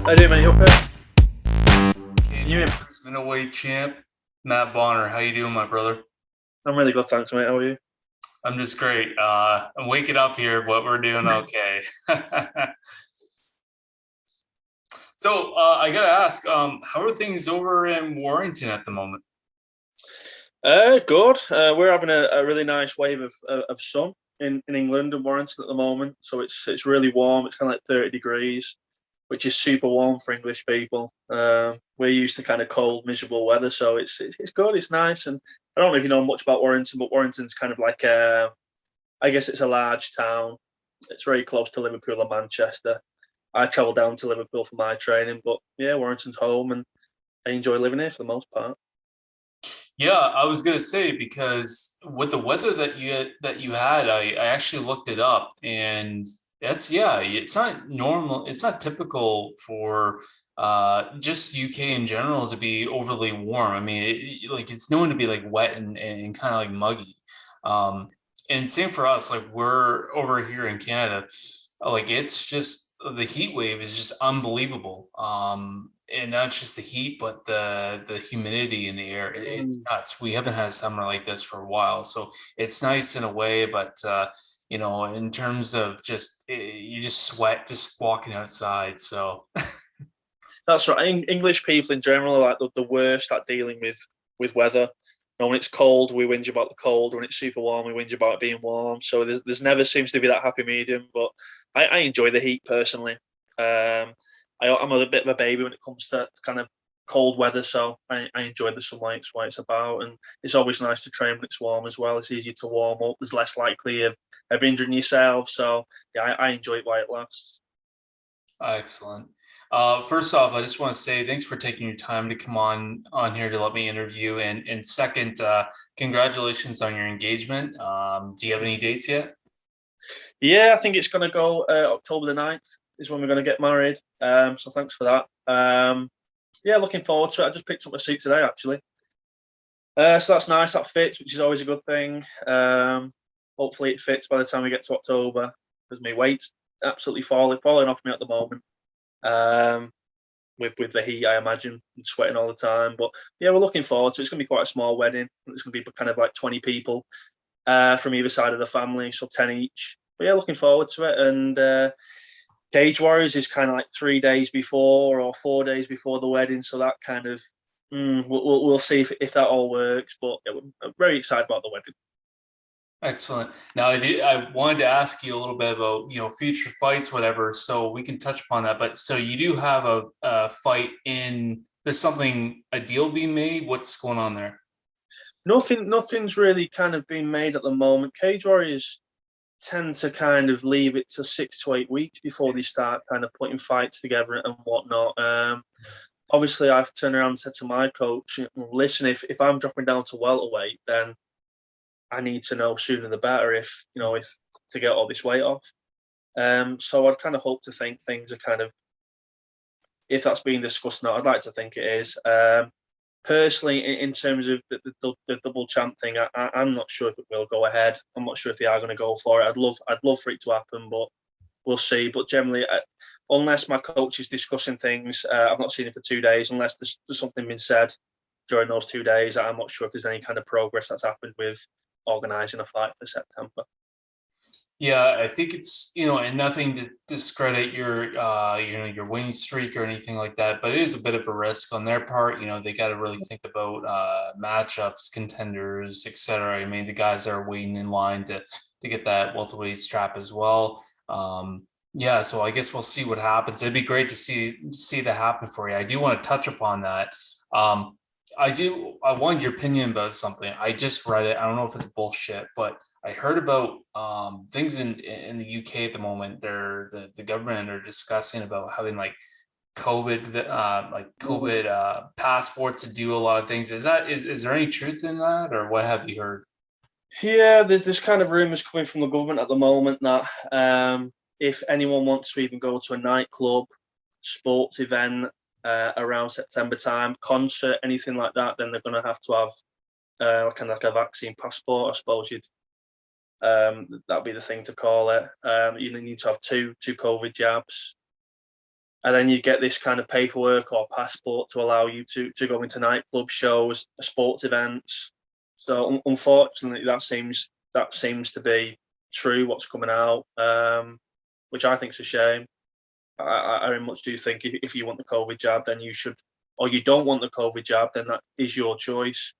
How do you, mate? You okay? Cage You? Warriors Middleweight Champ, Matt Bonner. How you doing, my brother? I'm really good, thanks, mate. How are you? I'm just great. I'm waking up here, but we're doing okay. So I gotta ask, how are things over in Warrington at the moment? Good. We're having a really nice wave of sun in England and Warrington at the moment. So it's really warm. It's kind of like 30 degrees, which is super warm for English people. We're used to kind of cold, miserable weather, so it's good. It's nice. And I don't know if you know much about Warrington, but Warrington's kind of like I guess it's a large town. It's very close to Liverpool and Manchester. I travel down to Liverpool for my training, but yeah, Warrington's home, and I enjoy living here for the most part. Yeah, I was gonna say because with the weather that you had, I actually looked it up, and that's yeah, it's not normal. It's not typical for just UK in general to be overly warm. I mean, like it's known to be like wet and kind of like muggy. Um, and same for us. Like we're over here in Canada, like it's just the heat wave is just unbelievable. And not just the heat, but the humidity in the air. It's Mm. nuts. We haven't had a summer like this for a while, so it's nice in a way. But in terms of just you just sweat just walking outside. So That's right. English people in general are like the worst at dealing with weather. When it's cold, we whinge about the cold. When it's super warm, we whinge about it being warm. So there's never seems to be that happy medium. But I enjoy the heat personally. I'm a bit of a baby when it comes to kind of cold weather, so I enjoy the sunlight. It's what it's about, and it's always nice to train when it's warm as well. It's easier to warm up. There's less likely of injuring yourself. So yeah, I enjoy it while it lasts. excellent. First off, I just want to say thanks for taking your time to come on here to let me interview. And second, congratulations on your engagement. Do you have any dates yet? Yeah, I think it's going to go October the 9th is when we're going to get married. So thanks for that. Yeah, looking forward to it. I just picked up a suit today, actually. So that's nice. That fits, which is always a good thing. Hopefully it fits by the time we get to October because my weight's absolutely falling off me at the moment. Um, with the heat, I imagine, and sweating all the time. But yeah, we're looking forward to it. It's going to be quite a small wedding. It's going to be kind of like 20 people from either side of the family, so 10 each. But yeah, looking forward to it. And Cage Warriors is kind of like 3 days before or 4 days before the wedding, so that kind of we'll see if that all works. But yeah, I'm very excited about the wedding. Excellent. Now, I wanted to ask you a little bit about, future fights, whatever, so we can touch upon that. But so you do have a fight there's something, a deal being made. What's going on there? Nothing's really kind of been made at the moment. Cage Warriors tend to kind of leave it to 6 to 8 weeks before they start kind of putting fights together and whatnot. Obviously, I've turned around and said to my coach, listen, if I'm dropping down to welterweight, then I need to know sooner the better if to get all this weight off. So I'd kind of hope to think things are kind of if that's being discussed now. I'd like to think it is. Personally, in terms of the double champ thing, I'm not sure if it will go ahead. I'm not sure if they are going to go for it. I'd love for it to happen, but we'll see. But generally, unless my coach is discussing things, I've not seen it for 2 days. Unless there's something been said during those 2 days, I'm not sure if there's any kind of progress that's happened with organising a fight for September. Yeah, I think it's, and nothing to discredit your winning streak or anything like that, but it is a bit of a risk on their part. They got to really think about matchups, contenders, etc. I mean, the guys are waiting in line to get that welterweight strap as well. Yeah, so I guess we'll see what happens. It'd be great to see that happen for you. I do want to touch upon that. Um, I wanted your opinion about something. I just read it. I don't know if it's bullshit, but I heard about things in the UK at the moment. The government are discussing about having like COVID passports to do a lot of things. Is there any truth in that, or what have you heard? Yeah, there's this kind of rumours coming from the government at the moment that if anyone wants to even go to a nightclub, sports event around September time, concert, anything like that, then they're going to have to have kind of like a vaccine passport. I suppose that'd be the thing to call it. You need to have two COVID jabs. and then you get this kind of paperwork or passport to allow you to go into nightclub shows, sports events. So unfortunately, that seems to be true. What's coming out, which I think is a shame. I very much do think if you want the COVID jab, then you should, or you don't want the COVID jab, then that is your choice.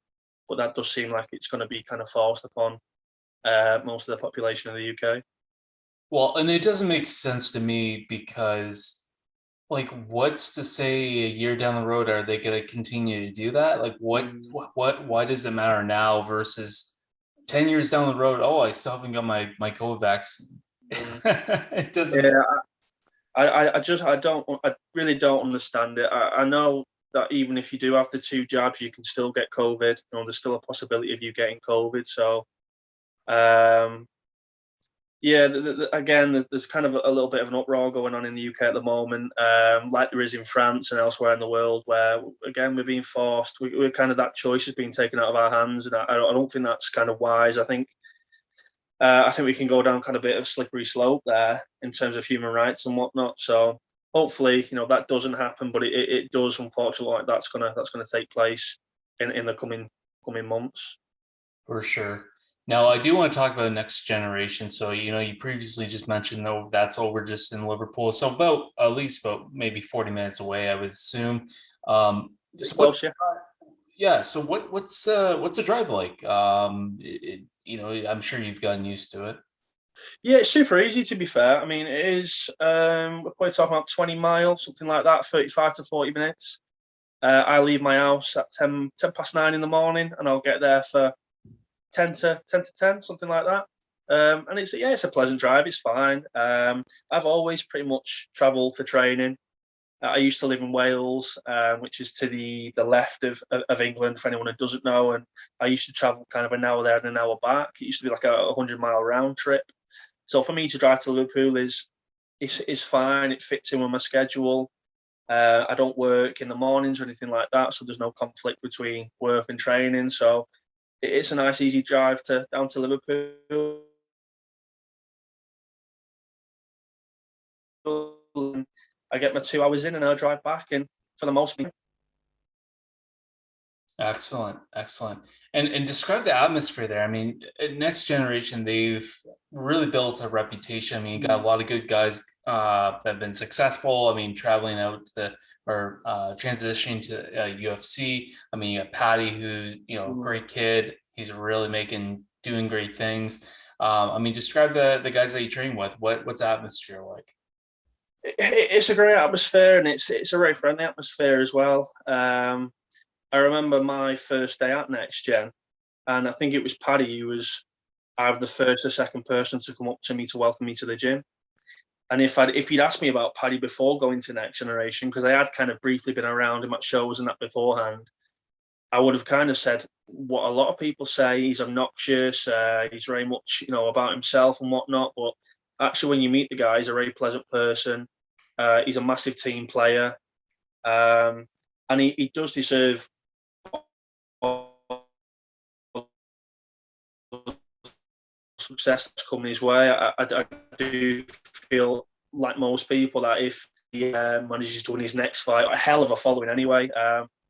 But that does seem like it's going to be kind of forced upon most of the population of the UK. Well, and it doesn't make sense to me because, like, what's to say a year down the road are they going to continue to do that? Like, why does it matter now versus 10 years down the road? Oh, I still haven't got my COVID vaccine. It doesn't. Yeah, I really don't understand it. I know that even if you do have the 2 jabs, you can still get COVID. You know, there's still a possibility of you getting COVID. So, yeah, again, there's kind of a little bit of an uproar going on in the UK at the moment, like there is in France and elsewhere in the world, where again we're being forced. We're kind of, that choice has been taken out of our hands, and I don't think that's kind of wise. I think we can go down kind of a bit of a slippery slope there in terms of human rights and whatnot. So hopefully, that doesn't happen, but it does. Unfortunately, like that's gonna take place in the coming months. For sure. Now, I do want to talk about the next generation. So, you previously just mentioned, though, that's over just in Liverpool. So at least about maybe 40 minutes away, I would assume. So Close, yeah. yeah. So what's the drive like? I'm sure you've gotten used to it. Yeah, it's super easy, to be fair. I mean, it is, we're probably talking about 20 miles, something like that, 35 to 40 minutes. I leave my house at 10 past 9 in the morning, and I'll get there for 10 to 10, something like that. And it's a pleasant drive. It's fine. I've always pretty much travelled for training. I used to live in Wales, which is to the left of England, for anyone who doesn't know. And I used to travel kind of an hour there and an hour back. It used to be like a 100-mile round trip. So for me to drive to Liverpool is fine. It fits in with my schedule. I don't work in the mornings or anything like that, so there's no conflict between work and training. So it's a nice, easy drive down to Liverpool. I get my 2 hours in and I drive back, and for the most part. Excellent, excellent. And describe the atmosphere there. I mean, next generation, they've really built a reputation. I mean, you got a lot of good guys that have been successful. I mean, traveling out or transitioning to UFC. I mean, you got Paddy, who's great kid. He's really doing great things. I mean, describe the guys that you train with. What's the atmosphere like? It's a great atmosphere, and it's a very friendly atmosphere as well. I remember my first day at Next Gen, and I think it was Paddy who was either the first or second person to come up to me to welcome me to the gym. And if he'd asked me about Paddy before going to Next Generation, because I had kind of briefly been around him at shows and that beforehand, I would have kind of said what a lot of people say. He's obnoxious. He's very much, about himself and whatnot. But actually, when you meet the guy, he's a very pleasant person. He's a massive team player. And he does deserve success that's coming his way. I do feel like most people that if he manages to win his next fight, a hell of a following anyway.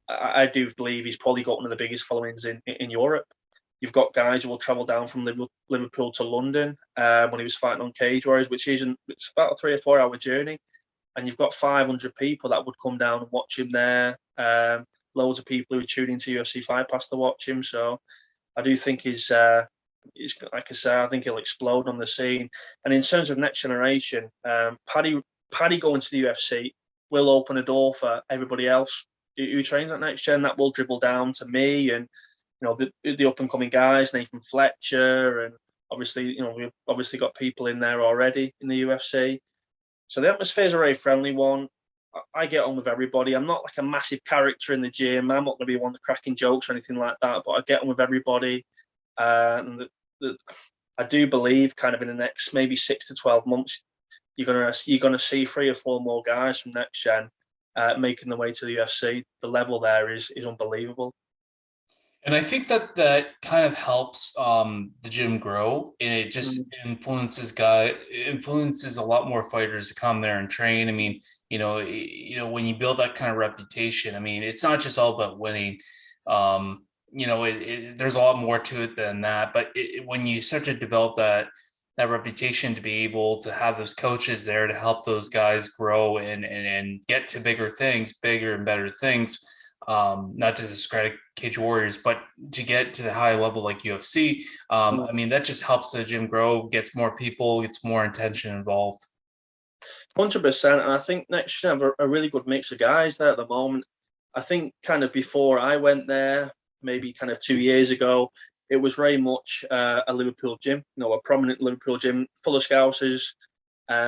I do believe he's probably got one of the biggest followings in Europe. You've got guys who will travel down from Liverpool to London when he was fighting on Cage Warriors, it's about a 3 or 4 hour journey. And you've got 500 people that would come down and watch him there. Loads of people who are tuning into UFC Fight Pass to watch him. So I do think he's like I say, I think he'll explode on the scene. And in terms of next generation, Paddy going to the UFC will open a door for everybody else who trains at Next Gen. That will dribble down to me and the up and coming guys, Nathan Fletcher, and obviously we've obviously got people in there already in the UFC. So the atmosphere is a very friendly one. I get on with everybody. I'm not like a massive character in the gym. I'm not going to be one of the cracking jokes or anything like that, but I get on with everybody. And I do believe kind of in the next maybe 6 to 12 months, you're gonna see 3 or 4 more guys from Next Gen making their way to the UFC. The level there is unbelievable. And I think that that kind of helps the gym grow, and it just Mm, influences a lot more fighters to come there and train. I mean, when you build that kind of reputation, I mean, it's not just all about winning. There's a lot more to it than that. But when you start to develop that reputation to be able to have those coaches there to help those guys grow and get to bigger and better things, not to discredit Cage Warriors, but to get to the high level like UFC, mm. I mean, that just helps the gym grow, gets more people, gets more attention involved. 100%. And I think next year have a really good mix of guys there at the moment. I think kind of before I went there, maybe kind of 2 years ago, it was very much a Liverpool gym, a prominent Liverpool gym full of Scousers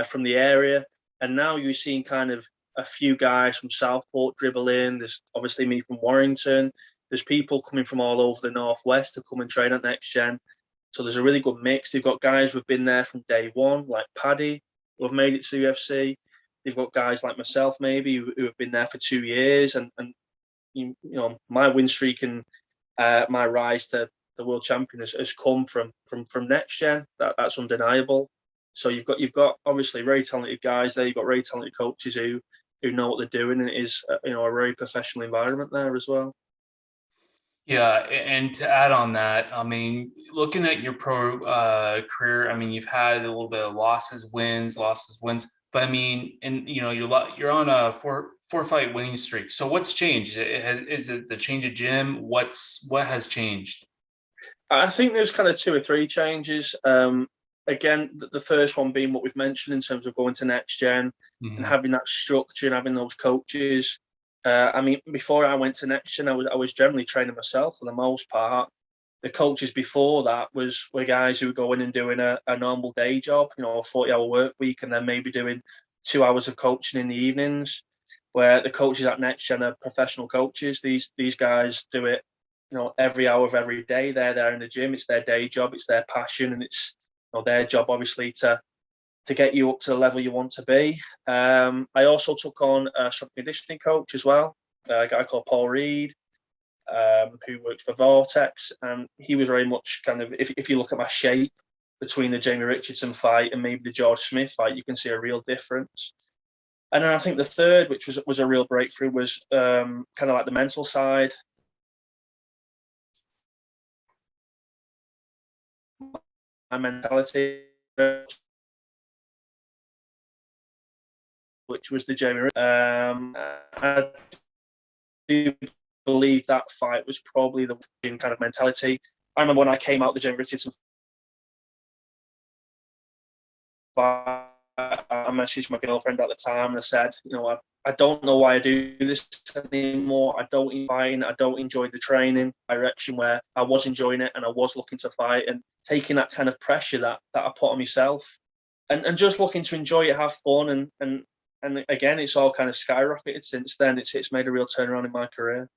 from the area. And now you're seeing kind of a few guys from Southport dribble in. There's obviously me from Warrington. There's people coming from all over the Northwest to come and train at Next Gen. So there's a really good mix. They've got guys who've been there from day one, like Paddy, who have made it to the UFC. They've got guys like myself, maybe, who have been there for 2 years. And my win streak and my rise to the world champion has come from Next Gen. That's undeniable. So you've got obviously very talented guys there. You've got very talented coaches who know what they're doing, and it is a very professional environment there as well. Yeah, and to add on that, I mean, looking at your pro career, I mean, you've had a little bit of losses, wins, but I mean, and you're on a four fight winning streak. So what's changed? Is it the change of gym? What has changed? I think there's kind of two or three changes. Again, the first one being what we've mentioned in terms of going to Next Gen and Hmm. having that structure and having those coaches. I mean, before I went to Next Gen, I was generally training myself for the most part. The coaches before that were guys who were going and doing a normal day job, a 40-hour work week, and then maybe doing 2 hours of coaching in the evenings. Where the coaches at Next Gen are professional coaches. These guys do it, every hour of every day. They're there in the gym. It's their day job. It's their passion, and it's their job obviously to get you up to the level you want to be. I also took on a strength conditioning coach as well, a guy called Paul Reed, who worked for Vortex, and he was very much kind of, if you look at my shape between the Jamie Richardson fight and maybe the George Smith fight, you can see a real difference. And then I think the third, which was a real breakthrough, was kind of like the mental side. My mentality, which was the Jamie. I do believe that fight was probably the kind of mentality. I remember when I came out the Jamie Richardson fight, I messaged my girlfriend at the time and I said, I don't know why I do this anymore. I don't enjoy the training direction where I was enjoying it and I was looking to fight, and taking that kind of pressure that I put on myself and just looking to enjoy it, have fun, and again, it's all kind of skyrocketed since then. It's made a real turnaround in my career.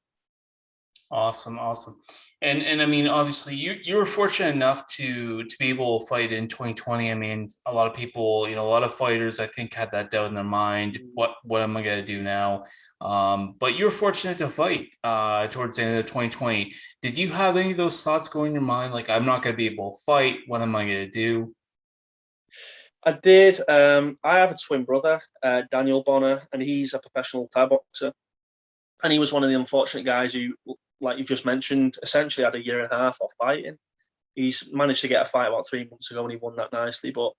Awesome, awesome. And I mean, obviously you were fortunate enough to be able to fight in 2020. I mean, a lot of people, a lot of fighters I think had that doubt in their mind. What am I gonna do now? But you were fortunate to fight towards the end of 2020. Did you have any of those thoughts going in your mind? Like, I'm not gonna be able to fight. What am I gonna do? I did. I have a twin brother, Daniel Bonner, and he's a professional Thai boxer. And he was one of the unfortunate guys who, like you've just mentioned, essentially had a year and a half off fighting. He's managed to get a fight about 3 months ago, and he won that nicely. But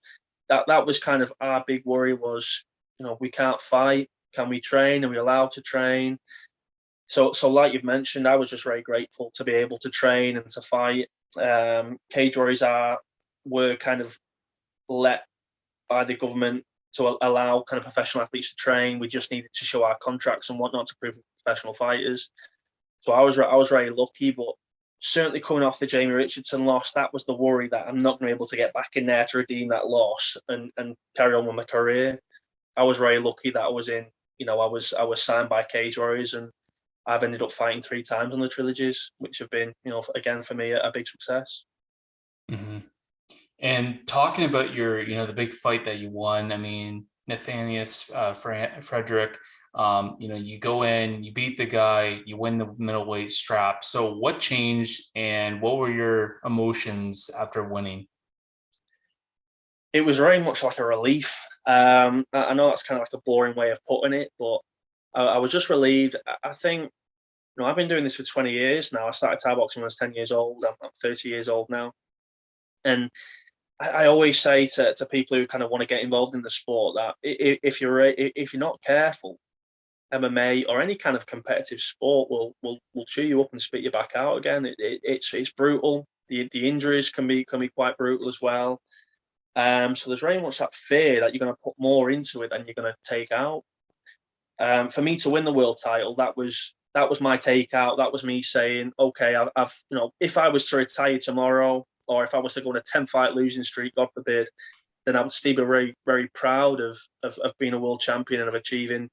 that was kind of our big worry was, we can't fight. Can we train? Are we allowed to train? So like you've mentioned, I was just very grateful to be able to train and to fight. Cage Warriors were kind of let by the government to allow kind of professional athletes to train. We just needed to show our contracts and whatnot to prove professional fighters. So I was very lucky, but certainly coming off the Jamie Richardson loss, that was the worry that I'm not going to be able to get back in there to redeem that loss and carry on with my career. I was very lucky that I was in, I was signed by Cage Warriors, and I've ended up fighting 3 times on the trilogies, which have been, again for me a big success. Mhm. And talking about the big fight that you won, I mean, Nathanius Frederick. You go in, you beat the guy, you win the middleweight strap. So what changed, and what were your emotions after winning? It was very much like a relief. I know that's kind of like a boring way of putting it, but I was just relieved. I think, I've been doing this for 20 years now. I started Thai boxing when I was 10 years old. I'm 30 years old now. And I always say to people who kind of want to get involved in the sport that if you're not careful, MMA or any kind of competitive sport will chew you up and spit you back out again. It's brutal. The injuries can be quite brutal as well. So there's very much that fear that you're going to put more into it than you're going to take out. For me to win the world title, that was my takeout. That was me saying, okay, I've if I was to retire tomorrow, or if I was to go on a 10-fight losing streak, God forbid, then I would still be very, very proud of being a world champion and of achieving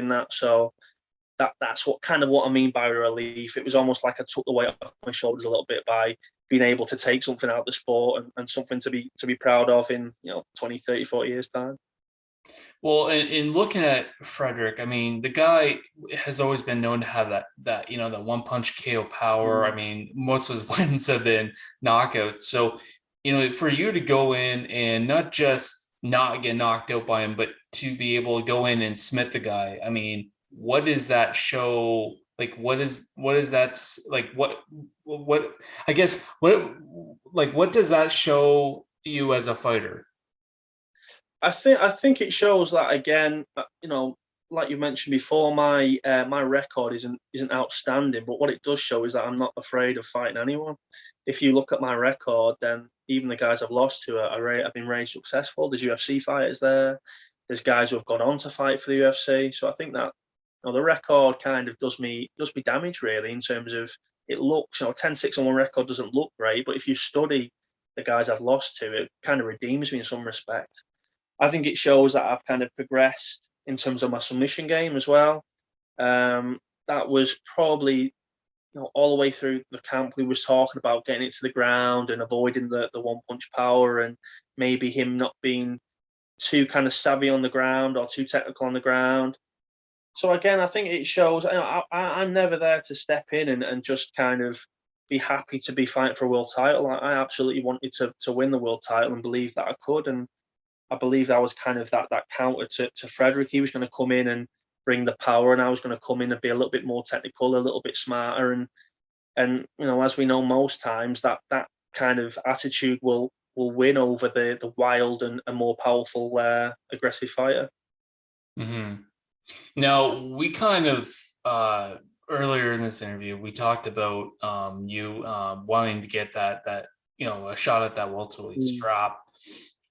that. So that's what I mean by relief. It was almost like I took the weight off my shoulders a little bit by being able to take something out of the sport and something to be proud of in 20, 30, 40 years time. Well, in looking at Frederick, I mean, the guy has always been known to have that one punch KO power. I mean, most of his wins have been knockouts. So, for you to go in and not just not get knocked out by him, but to be able to go in and smith the guy, I mean, what does that show? Like, what is that like? What I guess what does that show you as a fighter? I think it shows that again. Like you mentioned before, my record isn't outstanding, but what it does show is that I'm not afraid of fighting anyone. If you look at my record, then even the guys I've lost to have been very successful. There's UFC fighters there. There's guys who have gone on to fight for the UFC. So I think that the record kind of does me damage really in terms of it looks. 10-6 on one record doesn't look great, but if you study the guys I've lost to, it kind of redeems me in some respect. I think it shows that I've kind of progressed in terms of my submission game as well. That was probably all the way through the camp. We was talking about getting it to the ground and avoiding the one punch power and maybe him not being too kind of savvy on the ground or too technical on the ground. So again, I think it shows. I'm never there to step in and just kind of be happy to be fighting for a world title. I absolutely wanted to win the world title and believe that I could. And I believe that was kind of that counter to Frederick. He was going to come in and bring the power, and I was going to come in and be a little bit more technical, a little bit smarter, and as we know, most times that kind of attitude will win over the wild and more powerful, aggressive fighter. Mm-hmm. Now, we kind of earlier in this interview, we talked about you wanting to get that a shot at that welterweight strap.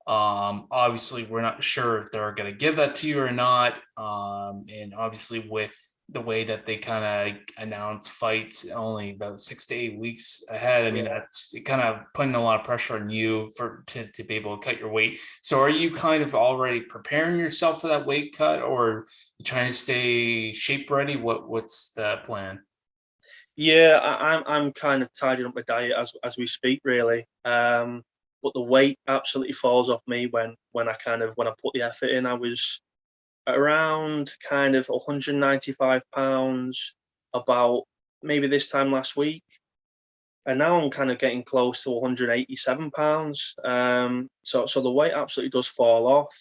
Obviously, we're not sure if they're going to give that to you or not. And obviously, with the way that they kind of announce fights only about 6 to 8 weeks ahead, I mean, that's kind of putting a lot of pressure on you to be able to cut your weight. So, are you kind of already preparing yourself for that weight cut, or trying to stay shape ready? What's the plan? Yeah, I'm kind of tidying up my diet as we speak, really. But the weight absolutely falls off me when I put the effort in. I was around kind of 195 pounds about maybe this time last week, and now I'm kind of getting close to 187 pounds. So the weight absolutely does fall off.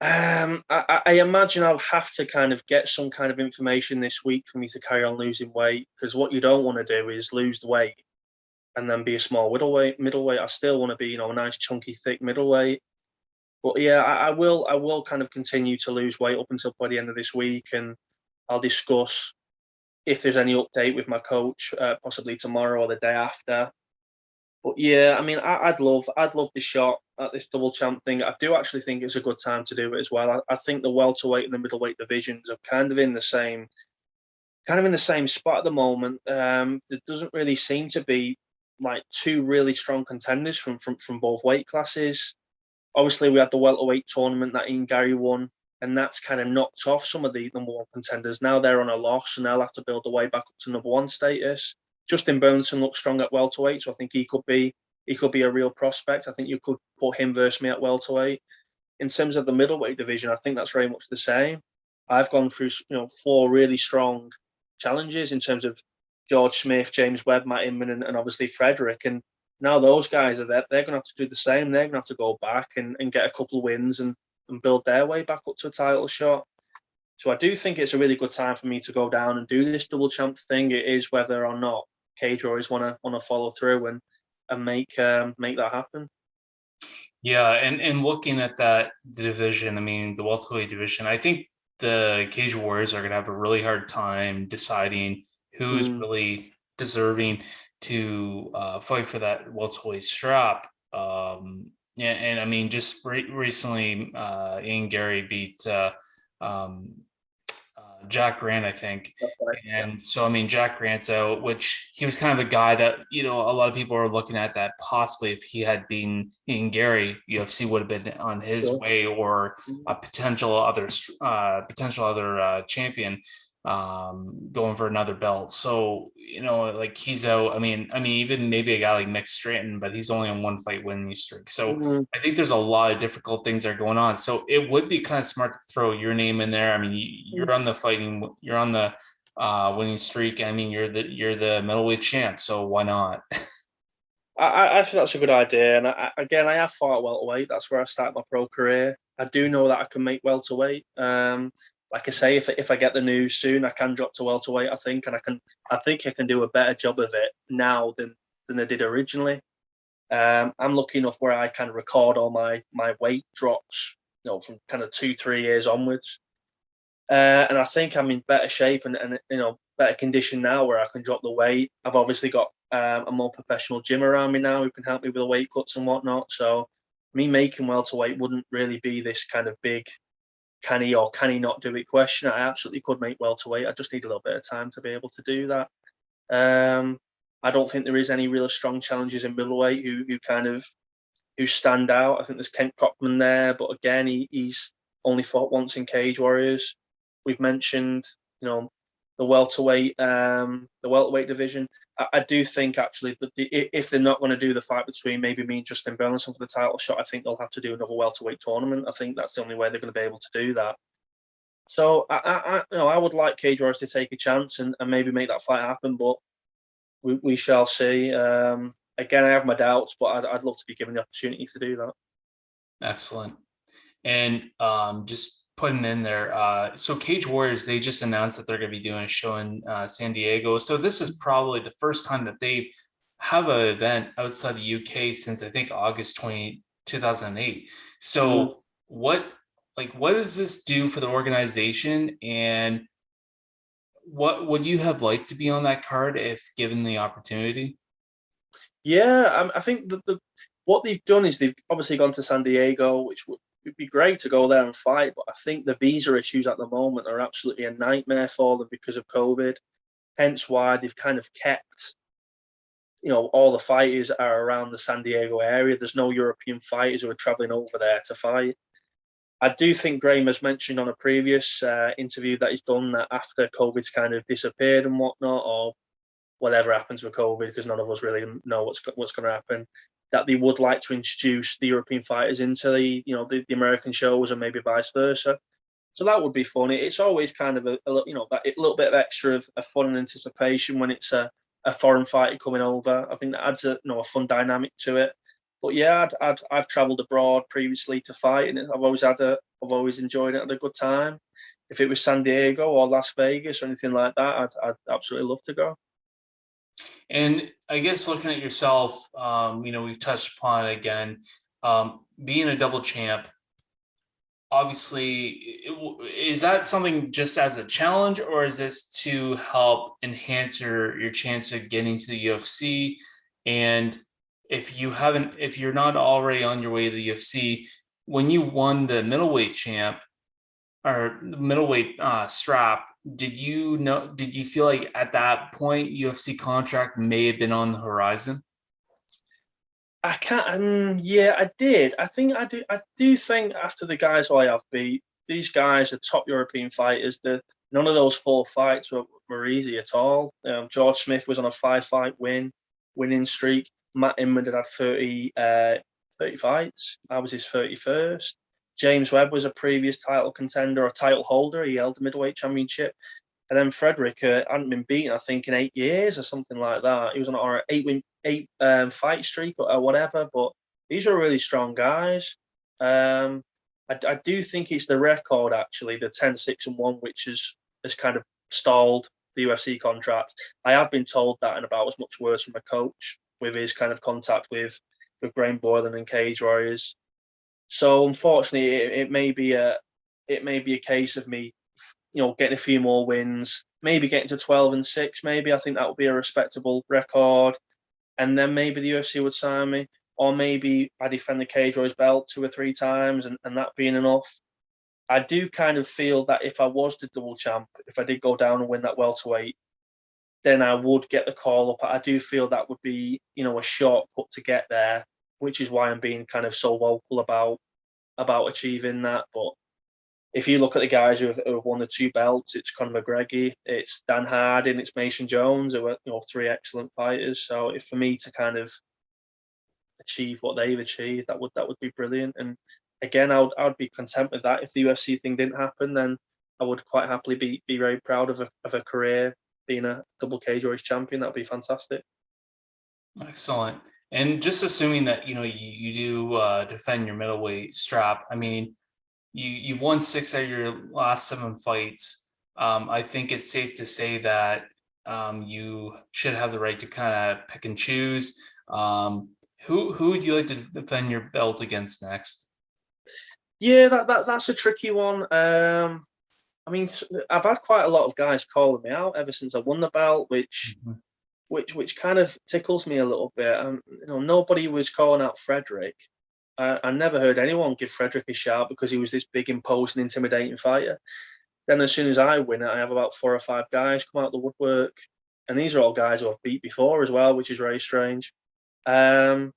I imagine I'll have to kind of get some kind of information this week for me to carry on losing weight, because what you don't want to do is lose the weight and then be a small middleweight. I still want to be, a nice chunky thick middleweight. But yeah, I will kind of continue to lose weight up until by the end of this week, and I'll discuss if there's any update with my coach, possibly tomorrow or the day after. But yeah, I mean, I'd love the shot at this double champ thing. I do actually think it's a good time to do it as well. I think the welterweight and the middleweight divisions are kind of in the same spot at the moment. There doesn't really seem to be like two really strong contenders from both weight classes. Obviously, we had the welterweight tournament that Ian Gary won, and that's kind of knocked off some of the number one contenders. Now they're on a loss, and they'll have to build their way back up to number one status. Justin Burnson looks strong at welterweight, so I think he could be a real prospect. I think you could put him versus me at welterweight. in terms of the middleweight division, I think that's very much the same. I've gone through, 4 really strong challenges in terms of George Smith, James Webb, Matt Inman, and obviously Frederick. And now those guys are there. They're going to have to do the same. They're going to have to go back and get a couple of wins and build their way back up to a title shot. So I do think it's a really good time for me to go down and do this double champ thing. It is whether or not Cage Warriors want to follow through and make that happen. Yeah, and looking at that division, I mean, the welterweight division, I think the Cage Warriors are going to have a really hard time deciding who's really deserving to fight for that welterweight strap. And I mean, just recently, Ian Gary beat um, Jack Grant, I think. Right. And so, I mean, Jack Grant's out, which he was kind of a guy that, a lot of people are looking at that possibly if he had been in Gary, UFC would have been on his way, or a potential other champion going for another belt. So, like he's out. I mean, even maybe a guy like Mick Stratton, but he's only on 1 fight winning streak. So I think there's a lot of difficult things that are going on. So it would be kind of smart to throw your name in there. I mean, you're on the winning streak. I mean, you're the middleweight champ. So why not? I think that's a good idea. And I have fought welterweight. That's where I started my pro career. I do know that I can make welterweight. Like I say, if I get the news soon, I can drop to welterweight. I think, and I think I can do a better job of it now than I did originally. I'm lucky enough where I kind of record all my weight drops, from kind of 2-3 years onwards. And I think I'm in better shape and better condition now where I can drop the weight. I've obviously got a more professional gym around me now who can help me with the weight cuts and whatnot. So me making welterweight wouldn't really be this kind of big can he or can he not do it question. I absolutely could make welterweight. I just need a little bit of time to be able to do that. I don't think there is any real strong challenges in middleweight who stand out. I think there's Kent Cockman there, but again, he's only fought once in Cage Warriors. We've mentioned, the welterweight division. I do think actually that if they're not going to do the fight between maybe me and Justin Burlinson for the title shot, I think they'll have to do another welterweight tournament. I think that's the only way they're going to be able to do that. So I would like Cage Warriors to take a chance and maybe make that fight happen, but we shall see. Again, I have my doubts, but I'd love to be given the opportunity to do that. Excellent. And just putting in there, so Cage Warriors, they just announced that they're going to be doing a show in San Diego. So this is probably the first time that they have an event outside the UK since I think August 2008. So what does this do for the organization, and what would you have liked to be on that card if given the opportunity? Yeah, I think what they've done is they've obviously gone to San Diego, which would be great to go there and fight. But I think the visa issues at the moment are absolutely a nightmare for them because of COVID. Hence why they've kind of kept, all the fighters are around the San Diego area. There's no European fighters who are traveling over there to fight. I do think Graham has mentioned on a previous interview that he's done that after COVID's kind of disappeared and whatnot, or whatever happens with COVID, because none of us really know what's going to happen, that they would like to introduce the European fighters into the American shows and maybe vice versa. So that would be fun. It's always kind of a little bit of extra of fun and anticipation when it's a foreign fighter coming over. I think that adds a fun dynamic to it. But yeah, I've travelled abroad previously to fight, and I've always enjoyed it, had a good time. If it was San Diego or Las Vegas or anything like that, I'd absolutely love to go. And I guess looking at yourself, we've touched upon it again, being a double champ. Obviously, is that something just as a challenge, or is this to help enhance your chance of getting to the UFC? And if you're not already on your way to the UFC, when you won the middleweight champ or the middleweight strap, did you feel like at that point UFC contract may have been on the horizon? I can't. Yeah, I did. I think I do. I do think after the guys I have beat, these guys are top European fighters. None of those 4 fights were easy at all. George Smith was on a 5-fight winning streak. Matt Inman had 30 fights. I was his 31st. James Webb was a previous title contender or title holder. He held the middleweight championship. And then Frederick hadn't been beaten, I think, in 8 years or something like that. He was on an eight fight streak or whatever. But these are really strong guys. I do think it's the record, actually, the 10-6-1, which has kind of stalled the UFC contract. I have been told that, and about as much worse from a coach with his kind of contact with Graham Boylan and Cage Warriors. So unfortunately, it may be a case of me, getting a few more wins, maybe getting to 12-6. Maybe I think that would be a respectable record, and then maybe the UFC would sign me, or maybe I defend the Cage Warriors belt 2 or 3 times, and that being enough. I do kind of feel that if I was the double champ, if I did go down and win that welterweight, then I would get the call up. I do feel that would be, a shortcut to get there, which is why I'm being kind of so vocal about achieving that. But if you look at the guys who have won the 2 belts, it's Conor McGregor, it's Dan Harding, it's Mason Jones, who are 3 excellent fighters. So if for me to kind of achieve what they've achieved, that would be brilliant. And again, I would be content with that. If the UFC thing didn't happen, then I would quite happily be very proud of a career being a double Cage Warriors champion. That would be fantastic. Excellent. And just assuming that you do defend your middleweight strap, I mean, you've won 6 out of your last 7 fights. I think it's safe to say that you should have the right to kind of pick and choose. Who would you like to defend your belt against next? Yeah, that's a tricky one. I mean, I've had quite a lot of guys calling me out ever since I won the belt, which kind of tickles me a little bit. Nobody was calling out Frederick. I never heard anyone give Frederick a shout because he was this big, imposing, intimidating fighter. Then as soon as I win it, I have about 4 or 5 guys come out the woodwork. And these are all guys who I've beat before as well, which is very strange. In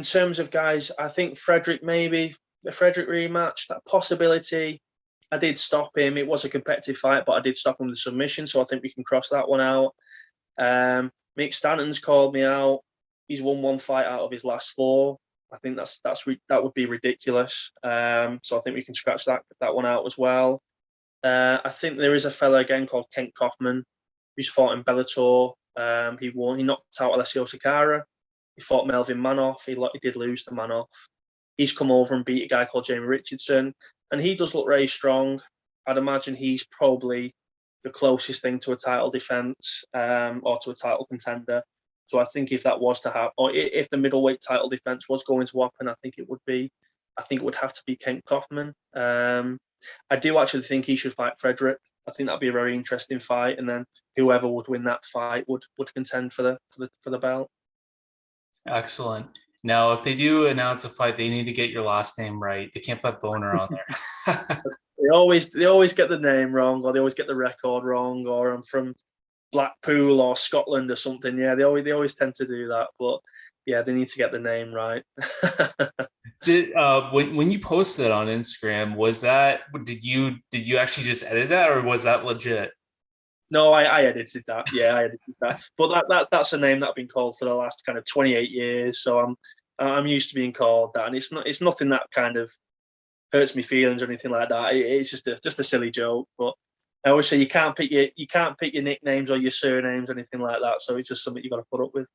terms of guys, I think Frederick, maybe the Frederick rematch, that possibility. I did stop him. It was a competitive fight, but I did stop him with a submission, so I think we can cross that one out. Mick Stanton's called me out. He's won 1 fight out of his last 4. I think that would be ridiculous. So I think we can scratch that one out as well. I think there is a fella again called Kent Kaufman, who's fought in Bellator. He won. He knocked out Alessio Sakara. He fought Melvin Manoff. He did lose to Manoff. He's come over and beat a guy called Jamie Richardson, and he does look very strong. I'd imagine he's probably the closest thing to a title defense or to a title contender. So I think if that was to happen, or if the middleweight title defense was going to happen, I think it would have to be Kent Kaufman. I do actually think he should fight Frederick. I think that'd be a very interesting fight, and then whoever would win that fight would contend for the belt. Excellent. Now, if they do announce a fight, they need to get your last name right. They can't put Boner on there. They always get the name wrong, or they always get the record wrong, or I'm from Blackpool or Scotland or something. Yeah, they always tend to do that. But yeah, they need to get the name right. When you posted it on Instagram, did you actually just edit that, or was that legit? No, I edited that. Yeah, I edited that. But that's a name that's been called for the last kind of 28 years. So I'm used to being called that, and it's nothing that kind of hurts me feelings or anything like that. It's just a silly joke. But I always say you can't pick your nicknames or your surnames or anything like that. So it's just something you got to put up with.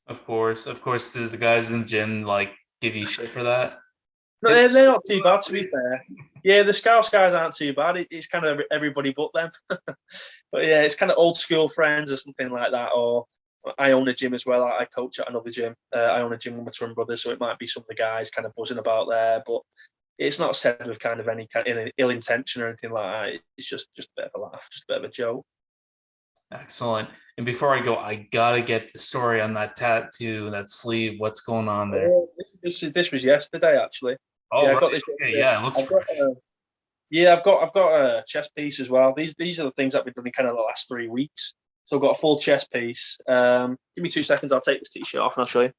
Of course. Does the guys in the gym give you shit for that? No, they're not too bad, to be fair. Yeah, the Scouse guys aren't too bad. It's kind of everybody but them. But yeah, it's kind of old school friends or something like that. Or I own a gym as well. I coach at another gym. I own a gym with my twin brothers, so it might be some of the guys kind of buzzing about there. But it's not said with kind of any kind of ill intention or anything like that. It's just a bit of a laugh, just a bit of a joke. Excellent. And before I go, I gotta get the story on that tattoo, that sleeve. What's going on there? This was yesterday, actually. Oh, yeah, right. I got this. Okay, yeah, it looks fresh. I've got a chest piece as well. These are the things that we've done in kind of the last 3 weeks. So I've got a full chest piece. Give me 2 seconds. I'll take this t-shirt off and I'll show you.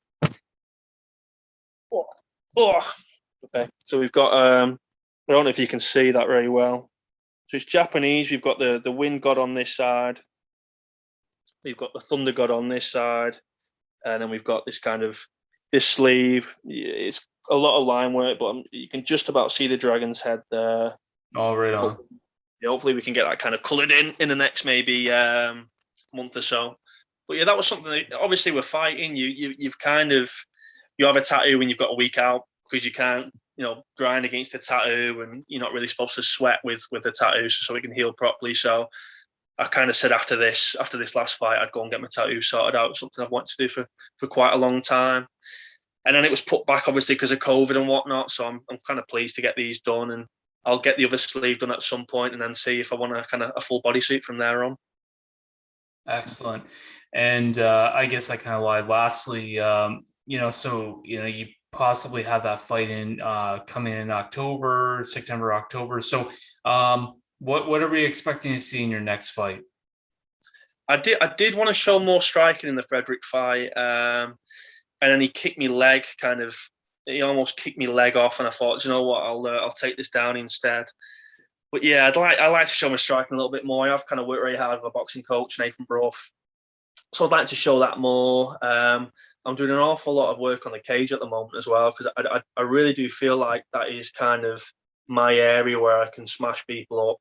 Okay. So we've got. I don't know if you can see that very well. So it's Japanese. We've got the wind god on this side. We've got the thunder god on this side, and then we've got this kind of this sleeve. It's a lot of line work, but you can just about see the dragon's head there. Oh, right on. Hopefully we can get that kind of coloured in the next maybe month or so. But yeah, that was something that, obviously we're fighting. You've kind of, you have a tattoo when you've got a week out because you can't, grind against the tattoo, and you're not really supposed to sweat with the tattoo so it can heal properly. So I kind of said after this last fight, I'd go and get my tattoo sorted out, something I've wanted to do for quite a long time. And then it was put back, obviously, because of COVID and whatnot. So I'm kind of pleased to get these done, and I'll get the other sleeve done at some point, and then see if I want a full bodysuit from there on. Excellent. And I guess I kind of lied. Lastly, you possibly have that fight in coming in September, October. So what are we expecting to see in your next fight? I did want to show more striking in the Frederick fight, and then he kicked me leg, he almost kicked me leg off, and I thought, you know what, I'll take this down instead. But yeah, I like to show my striking a little bit more. I've kind of worked really hard with a boxing coach, Nathan Brough, so I'd like to show that more. I'm doing an awful lot of work on the cage at the moment as well, because I really do feel like that is kind of my area where I can smash people up.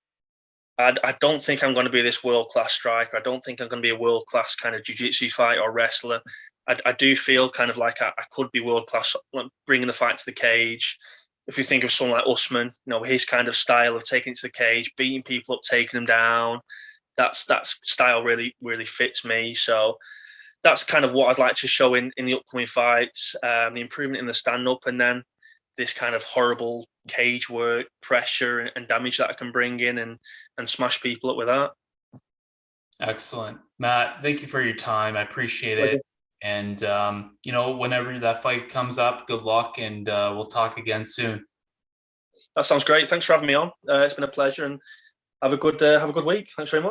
I don't think I'm going to be this world-class striker. I don't think I'm going to be a world-class kind of jiu-jitsu fighter or wrestler. I do feel kind of like I could be world-class, bringing the fight to the cage. If you think of someone like Usman, his kind of style of taking it to the cage, beating people up, taking them down, that style really, really fits me. So that's kind of what I'd like to show in the upcoming fights, the improvement in the stand-up, and then this kind of horrible cage work, pressure, and damage that I can bring in and smash people up with that. Excellent. Matt, thank you for your time. I appreciate it. And, whenever that fight comes up, good luck, and we'll talk again soon. That sounds great. Thanks for having me on. It's been a pleasure, and have a good week. Thanks very much.